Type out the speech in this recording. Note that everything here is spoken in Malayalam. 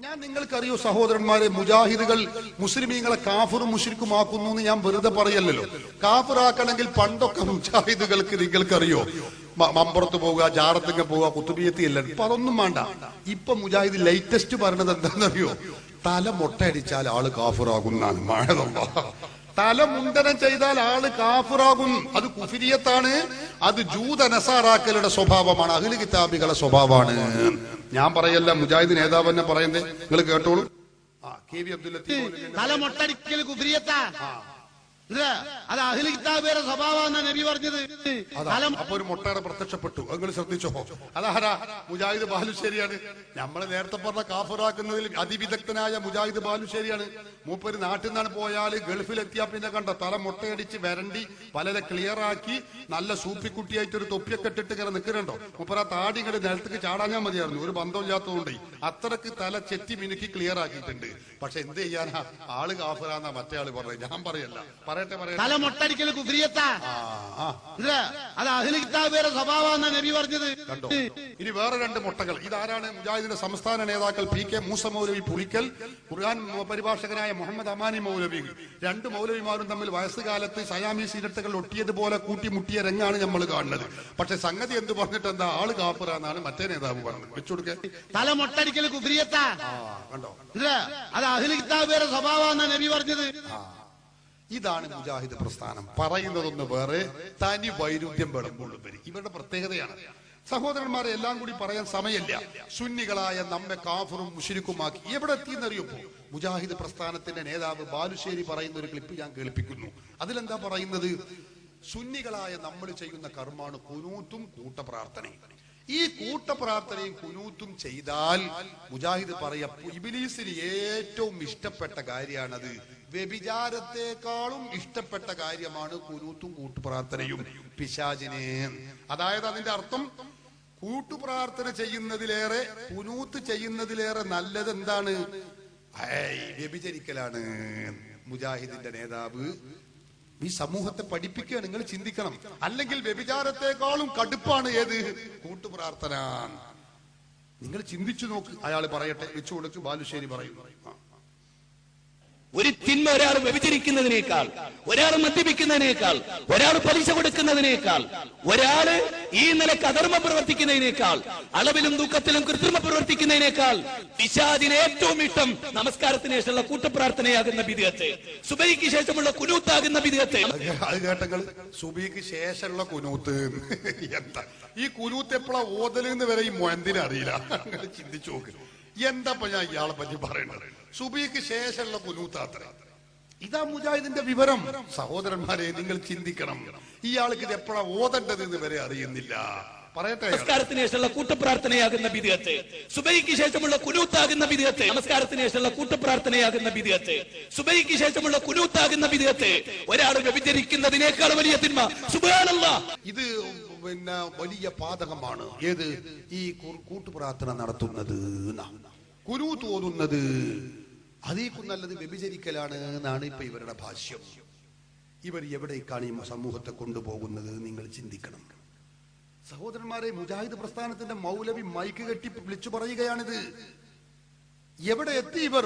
ഞാൻ നിങ്ങൾക്കറിയോ സഹോദരന്മാരെ, മുജാഹിദുകൾ മുസ്ലിമീങ്ങളെ കാഫിറും മുശ്രിക്കുമാക്കുന്നു എന്ന് ഞാൻ വെറുതെ പറയല്ലോ. കാഫിറാക്കണമെങ്കിൽ പണ്ടൊക്കെ മുജാഹിദുകൾക്ക് നിങ്ങൾക്കറിയോ മമ്പുറത്ത് പോവുക, ജാറത്തിങ്ങ പോവുക, കുത്തുബിയത്തി ഇല്ല. ഇപ്പൊ അതൊന്നും വേണ്ട. ഇപ്പൊ മുജാഹിദ് ലേറ്റസ്റ്റ് പറഞ്ഞത് എന്താണെന്നറിയോ? തല മൊട്ടയടിച്ചാൽ ആള് കാഫിറാകുന്നാണ്. മഴ തല മുണ്ടനം ചെയ്താൽ ആള് കാഫിറാകും. അത് കുഫിരിയത്താണ്. അത് ജൂത നസാറാക്കലുടെ സ്വഭാവമാണ്, അഹ്ലു കിതാബികളുടെ സ്വഭാവമാണ്. ഞാൻ പറയല്ല, മുജാഹിദ് നേതാവ് തന്നെ പറയുന്നത് നിങ്ങൾ കേട്ടോളൂ. കെ.വി. അബ്ദുൽ ലത്തീഫ് തല മൊട്ടടിക്കൽ കുഫിരിയത്താ, അത് അഹ്ലു കിതാബിയുടെ സ്വഭാവമാണ് നബി പറഞ്ഞത്. അപ്പൊ ഒരു മൊട്ടയുടെ പ്രത്യക്ഷപ്പെട്ടു, നിങ്ങൾ ശ്രദ്ധിച്ചോ? അതാരാ? മുജാഹിദ് ബാലുശ്ശേരിയാണ്. നമ്മള് നേരത്തെ പറഞ്ഞ കാഫിറാക്കുന്നതിൽ അതിവിദഗ്ധനായ മുജാഹിദ് ബാലുശ്ശേരിയാണ്. മൂപ്പര് നാട്ടിൽ നിന്നാണ് പോയാല് ഗൾഫിലെത്തിയാ പിന്നെ കണ്ട തല മൊട്ടയടിച്ച് വരണ്ടി പലരെ ക്ലിയർ ആക്കി നല്ല സൂപ്പിക്കുട്ടിയായിട്ട് ഒരു തൊപ്പിയൊക്കെ ഇട്ടിട്ട് ഇങ്ങനെ നിൽക്കുന്നുണ്ടോ? മൂപ്പര ആ താടി ഇങ്ങനെ നിലത്തേക്ക് ചാടാഞ്ഞാൽ മതിയായിരുന്നു, ഒരു ബന്ധമില്ലാത്തതുകൊണ്ട് അത്രക്ക് തല ചെത്തി മിനുക്കി ക്ലിയർ ആക്കിയിട്ടുണ്ട്. പക്ഷെ എന്ത് ചെയ്യാനാ, ആള് കാഫിറാന്നാ മറ്റേ ആള് പറഞ്ഞത്. ഞാൻ പറയല്ല, തല മൊട്ടടിക്കൽ കുഫിരിയത്താ, അത് അഹ്ലു കിതാബിയുടെ സ്വഭാവമാണ് നബി പറഞ്ഞത്. കണ്ടോ? ഇനി വേറെ രണ്ട് മുട്ടകൾ. ഇതാരാണ്? മുജാഹിദിന്റെ സംസ്ഥാന നേതാക്കൾ പി കെ മൂസ മൗലവി പുളിക്കൽ, ഖുർആൻ പരിഭാഷകനായ മുഹമ്മദ് അമാനി മൗലവി. രണ്ട് മൗലവിമാരും തമ്മിൽ വയസ്സുകാലത്ത് സയാമി സിഗരറ്റുകൾ ഒട്ടിയതുപോലെ കൂട്ടിമുട്ടിയ രംഗാണ് നമ്മൾ കാണുന്നത്. പക്ഷെ സംഗതി എന്ത് പറഞ്ഞിട്ട് എന്താ, ആള് കാഫിറാന്നാണ് മറ്റേ നേതാവ് പറഞ്ഞത്. വെച്ചുകൊടുക്കേ. തല മൊട്ടടിക്കൽ കുഫിരിയത്താ, കണ്ടോ? അത് അഹ്ലു കിതാബിയുടെ സ്വഭാവമാണ് നബി പറഞ്ഞത്. ഇതാണ് മുജാഹിദ് പ്രസ്ഥാനം. പറയുന്നതൊന്ന് വേറെ, തനി വൈരുദ്ധ്യം വിളമ്പുള്ളൂ. ഇവരുടെ പ്രത്യേകതയാണ്. സഹോദരന്മാരെ, എല്ലാം കൂടി പറയാൻ സമയമില്ല. സുന്നികളായ നമ്മെ കാഫിറും മുശ്രിക്കുമാക്കി എവിടെ എത്തിയെന്നറിയപ്പോ മുജാഹിദ് പ്രസ്ഥാനത്തിന്റെ നേതാവ് ബാലുശ്ശേരി പറയുന്ന ഒരു ക്ലിപ്പ് ഞാൻ കേൾപ്പിക്കുന്നു. അതിലെന്താ പറയുന്നത്? സുന്നികളായ നമ്മൾ ചെയ്യുന്ന കർമാണ് കുനൂത്തും കൂട്ടപ്രാർത്ഥനയും. ഈ കൂട്ടപ്രാർത്ഥനയും കുനൂത്തും ചെയ്താൽ മുജാഹിദ് പറയാ ഇബ്ലീസിന് ഏറ്റവും ഇഷ്ടപ്പെട്ട കാര്യമാണത്. വ്യഭിചാരത്തെക്കാളും ഇഷ്ടപ്പെട്ട കാര്യമാണ് കുനൂത്തും കൂട്ടുപ്രാർത്ഥനയും പിശാചിന്. അതായത് അതിന്റെ അർത്ഥം, കൂട്ടുപ്രാർത്ഥന ചെയ്യുന്നതിലേറെ കുനൂത്ത് ചെയ്യുന്നതിലേറെ നല്ലത് എന്താണ്? വ്യഭിചരിക്കലാണ്. മുജാഹിദിന്റെ നേതാവ് ഈ സമൂഹത്തെ പഠിപ്പിക്കുകയാണ്. നിങ്ങൾ ചിന്തിക്കണം. അല്ലെങ്കിൽ വ്യഭിചാരത്തെക്കാളും കടുപ്പാണ് ഏത്? കൂട്ടുപ്രാർത്ഥന. നിങ്ങൾ ചിന്തിച്ചു നോക്ക്. അയാൾ പറയട്ടെ, വെച്ചു കൊടുക്ക്. ബാലുശ്ശേരി പറയുന്നു, ഒരു തിന്മ ഒരാൾ വ്യഭിചരിക്കുന്നതിനേക്കാൾ, ഒരാൾ മദ്യപിക്കുന്നതിനേക്കാൾ, ഒരാൾ പലിശ കൊടുക്കുന്നതിനേക്കാൾ, ഒരാള് ഈ നിലക്ക് അധർമ്മം പ്രവർത്തിക്കുന്നതിനേക്കാൾ, അളവിലും തൂക്കത്തിലും കൃത്രിമ പ്രവർത്തിക്കുന്നതിനേക്കാൾ പിശാചിന് ഏറ്റവും ഇഷ്ടം നമസ്കാരത്തിന് ശേഷമുള്ള കൂട്ടപ്രാർത്ഥനയാകുന്ന ബിദ്അത്ത്, സുബഹിക്ക് ശേഷമുള്ള കുനൂത്താകുന്ന ബിദ്അത്ത്. അത് കേട്ടങ്ങൾ, സുബഹിക്ക് ശേഷമുള്ള കുനൂത്ത്. എന്താ ഈ കുനൂത്ത് എപ്പോഴാ ഓതലെന്ന് വരെ ഈ മൊയന്തിനറിയില്ല. ചിന്തിച്ചു നോക്ക്. എന്താ ഞാൻ ഇയാളെ പറ്റി പറയണത്? സുബഹിക്ക് ശേഷമുള്ള കുനൂത്താത്ര. ഇതാ മുജാഹിദിന്റെ വിവരം. സഹോദരന്മാരെ, നിങ്ങൾ ചിന്തിക്കണം. ഇയാൾക്ക് ഇത് എപ്പോഴാ ഓതേണ്ടത് എന്ന് വരെ അറിയുന്നില്ല. പറയട്ടെ. നമസ്കാരത്തിന് ശേഷമുള്ള കൂട്ടപ്രാർത്ഥനയാകുന്ന ബിദ്അത്ത്, സുബഹിക്ക് ശേഷമുള്ള കുനൂത്താകുന്ന ബിദ്അത്ത്, നമസ്കാരത്തിന് ശേഷമുള്ള കൂട്ടപ്രാർത്ഥനയാകുന്ന ബിദ്അത്ത്, സുബഹിക്ക് ശേഷമുള്ള കുനൂത്താകുന്ന ബിദ്അത്ത്, ഒരാൾ വ്യഭിചരിക്കുന്നതിനേക്കാൾ വലിയ തിന്മ. സുബ്ഹാനല്ലാഹ്. ഇത് പിന്നെ വലിയ പാതകമാണ്. ഏത്? ഈ കൂട്ടുപ്രാർത്ഥന നടത്തുന്നത്, കുനൂത്ത് ഓതുന്നത്. അതേക്കും നല്ലത് വ്യഭിചരിക്കലാണ് എന്നാണ് ഇപ്പൊ ഇവരുടെ ഭാഷ്യം. ഇവർ എവിടേക്കാണ് ഈ സമൂഹത്തെ കൊണ്ടുപോകുന്നത്? നിങ്ങൾ ചിന്തിക്കണം. സഹോദരന്മാരെ, മുജാഹിദ് പ്രസ്ഥാനത്തിന്റെ മൗലവി മൈക്ക് കെട്ടി വിളിച്ചു പറയുകയാണിത്. എവിടെ എത്തി ഇവർ?